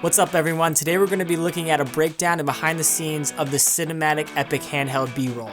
What's up everyone? Today we're going to be looking at a breakdown and behind the scenes of the cinematic epic handheld B-roll.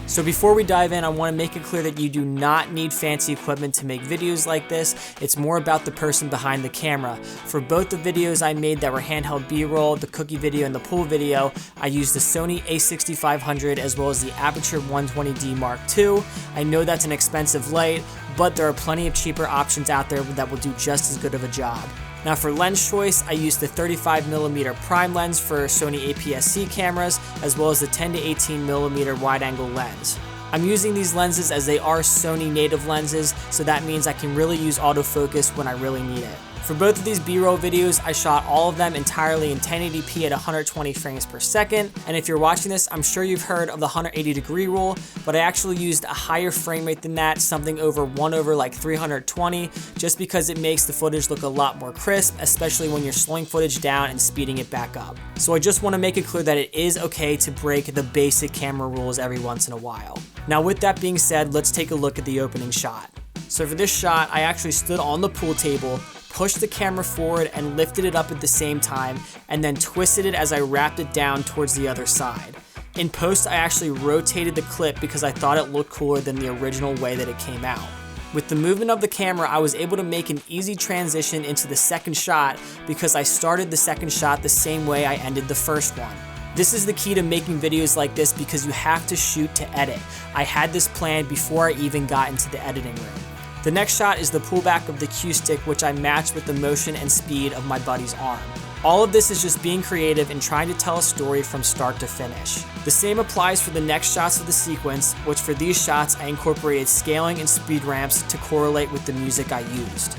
So before we dive in, I want to make it clear that you do not need fancy equipment to make videos like this. It's more about the person behind the camera. For both the videos I made that were handheld B-roll, the cookie video and the pool video, I used the Sony a6500 as well as the Aputure 120D Mark II. I know that's an expensive light, but there are plenty of cheaper options out there that will do just as good of a job. Now for lens choice, I used the 35mm prime lens for Sony APS-C cameras, as well as the 10 to 18mm wide-angle lens. I'm using these lenses as they are Sony native lenses, so that means I can really use autofocus when I really need it. For both of these B-roll videos, I shot all of them entirely in 1080p at 120 frames per second, and if you're watching this, I'm sure you've heard of the 180-degree rule, but I actually used a higher frame rate than that, something over 320, just because it makes the footage look a lot more crisp, especially when you're slowing footage down and speeding it back up. So I just want to make it clear that it is okay to break the basic camera rules every once in a while. Now with that being said, let's take a look at the opening shot. So for this shot, I actually stood on the pool table, pushed the camera forward and lifted it up at the same time, and then twisted it as I wrapped it down towards the other side. In post, I actually rotated the clip because I thought it looked cooler than the original way that it came out. With the movement of the camera, I was able to make an easy transition into the second shot because I started the second shot the same way I ended the first one. This is the key to making videos like this because you have to shoot to edit. I had this planned before I even got into the editing room. The next shot is the pullback of the cue stick, which I matched with the motion and speed of my buddy's arm. All of this is just being creative and trying to tell a story from start to finish. The same applies for the next shots of the sequence, which for these shots I incorporated scaling and speed ramps to correlate with the music I used.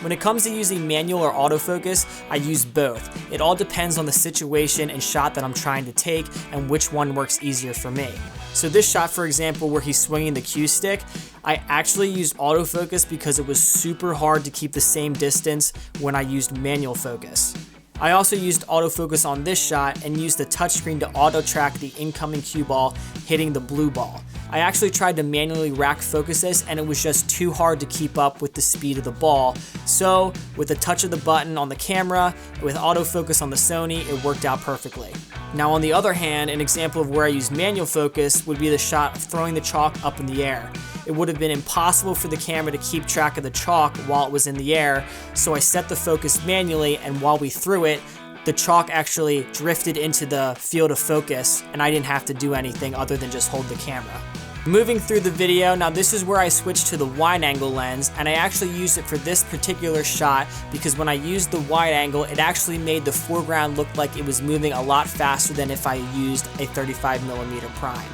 When it comes to using manual or autofocus, I use both. It all depends on the situation and shot that I'm trying to take and which one works easier for me. So this shot, for example, where he's swinging the cue stick, I actually used autofocus because it was super hard to keep the same distance when I used manual focus. I also used autofocus on this shot and used the touchscreen to auto-track the incoming cue ball hitting the blue ball. I actually tried to manually rack focus this and it was just too hard to keep up with the speed of the ball. So with the touch of the button on the camera, with autofocus on the Sony, it worked out perfectly. Now on the other hand, an example of where I used manual focus would be the shot of throwing the chalk up in the air. It would have been impossible for the camera to keep track of the chalk while it was in the air, so I set the focus manually, and while we threw it, the chalk actually drifted into the field of focus and I didn't have to do anything other than just hold the camera. Moving through the video, now this is where I switched to the wide angle lens, and I actually used it for this particular shot because when I used the wide angle, it actually made the foreground look like it was moving a lot faster than if I used a 35mm prime.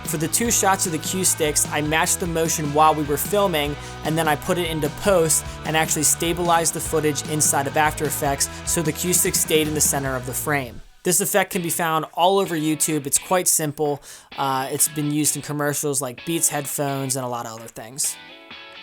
For the two shots of the cue sticks, I matched the motion while we were filming, and then I put it into post and actually stabilized the footage inside of After Effects so the cue stick stayed in the center of the frame. This effect can be found all over YouTube. It's quite simple. It's been used in commercials like Beats headphones and a lot of other things.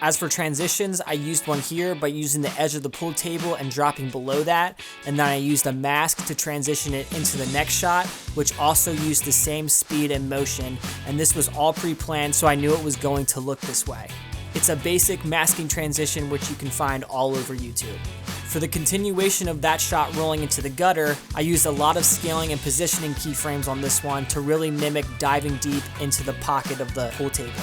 As for transitions, I used one here by using the edge of the pool table and dropping below that, and then I used a mask to transition it into the next shot, which also used the same speed and motion, and this was all pre-planned so I knew it was going to look this way. It's a basic masking transition which you can find all over YouTube. For the continuation of that shot rolling into the gutter, I used a lot of scaling and positioning keyframes on this one to really mimic diving deep into the pocket of the pool table.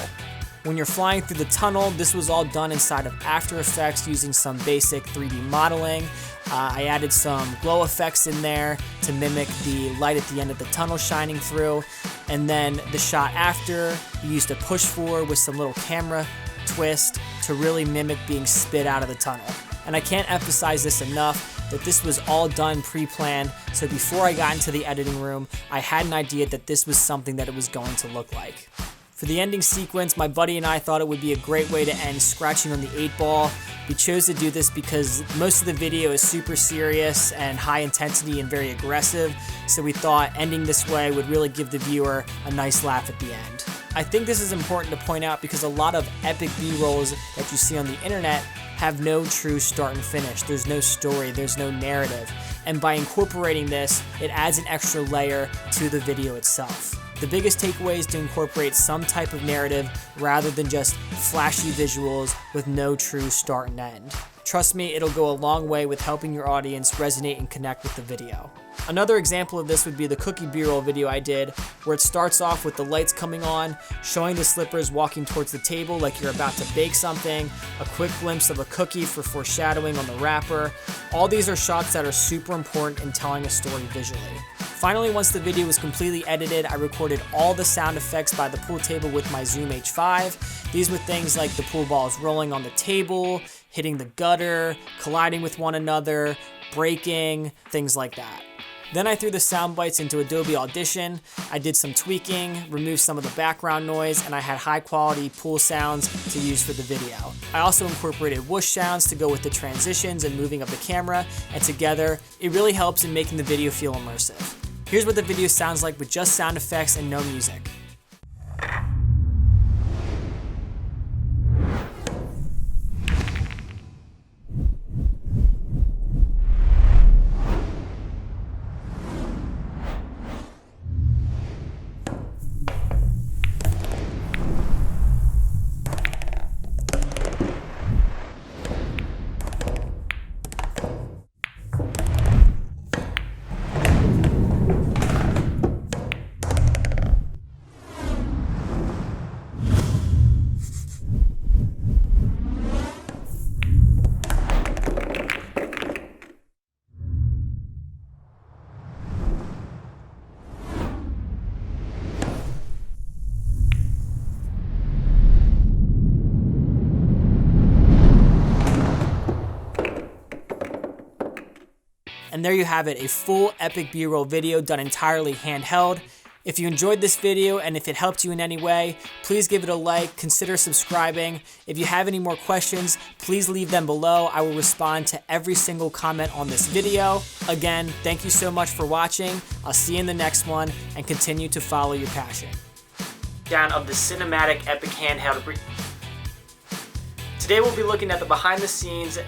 When you're flying through the tunnel, this was all done inside of After Effects using some basic 3D modeling. I added some glow effects in there to mimic the light at the end of the tunnel shining through. And then the shot after, we used a push forward with some little camera twist to really mimic being spit out of the tunnel. And I can't emphasize this enough, that this was all done pre-planned, so before I got into the editing room, I had an idea that this was something that it was going to look like. For the ending sequence, my buddy and I thought it would be a great way to end scratching on the 8-ball. We chose to do this because most of the video is super serious and high intensity and very aggressive, so we thought ending this way would really give the viewer a nice laugh at the end. I think this is important to point out because a lot of epic B-rolls that you see on the internet have no true start and finish. There's no story, there's no narrative. And by incorporating this, it adds an extra layer to the video itself. The biggest takeaway is to incorporate some type of narrative rather than just flashy visuals with no true start and end. Trust me, it'll go a long way with helping your audience resonate and connect with the video. Another example of this would be the cookie B-roll video I did, where it starts off with the lights coming on, showing the slippers walking towards the table like you're about to bake something, a quick glimpse of a cookie for foreshadowing on the wrapper. All these are shots that are super important in telling a story visually. Finally, once the video was completely edited, I recorded all the sound effects by the pool table with my Zoom H5. These were things like the pool balls rolling on the table, hitting the gutter, colliding with one another, breaking, things like that. Then I threw the sound bites into Adobe Audition. I did some tweaking, removed some of the background noise, and I had high quality pool sounds to use for the video. I also incorporated whoosh sounds to go with the transitions and moving of the camera, and together, it really helps in making the video feel immersive. Here's what the video sounds like with just sound effects and no music. And there you have it, a full epic B-roll video done entirely handheld. If you enjoyed this video and if it helped you in any way, please give it a like, consider subscribing. If you have any more questions, please leave them below. I will respond to every single comment on this video. Again, thank you so much for watching. I'll see you in the next one, and continue to follow your passion. Down of the cinematic epic handheld. Today we'll be looking at the behind the scenes